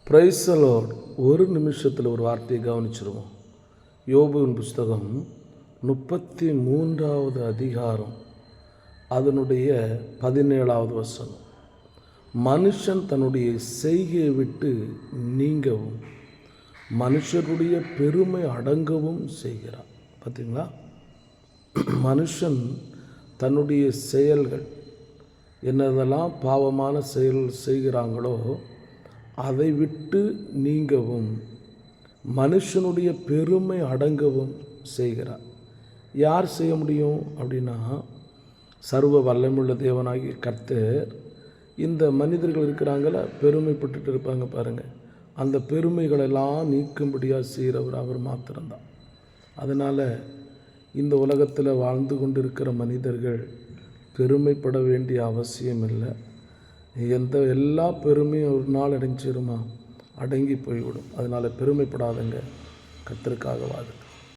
Praise the Lord. ஒரு நிமிஷத்தில் ஒரு வார்த்தையை கவனிச்சிருவோம். யோபுவின் புஸ்தகம் 33வது அதிகாரம் அதனுடைய 17வது வசனம். மனுஷன் தன்னுடைய செய்கையை விட்டு நீங்கவும் மனுஷருடைய பெருமை அடங்கவும் செய்கிறான். பார்த்தீங்களா? மனுஷன் தன்னுடைய செயல்கள் என்னதெல்லாம் பாவமான செயல் செய்கிறாங்களோ அதை விட்டு நீங்கவும் மனுஷனுடைய பெருமை அடங்கவும் செய்கிறார். யார் செய்ய முடியும் அப்படின்னா, சர்வ வல்லமையுள்ள தேவனாகிய கர்த்தர் இந்த மனிதர்கள் இருக்கிறாங்கள, பெருமைப்பட்டுட்டு இருப்பாங்க பாருங்கள், அந்த பெருமைகளெல்லாம் நீக்கும்படியாக செய்கிறவர் அவர் மாத்திரம்தான். அதனால் இந்த உலகத்தில் வாழ்ந்து கொண்டிருக்கிற மனிதர்கள் பெருமைப்பட வேண்டிய அவசியம் இல்லை. எல்லா பெருமையும் ஒரு நாள் அடைஞ்சிருமா, அடங்கி போய்விடும். அதனால் பெருமைப்படாதங்க, கர்த்தருக்காக வாழுங்க.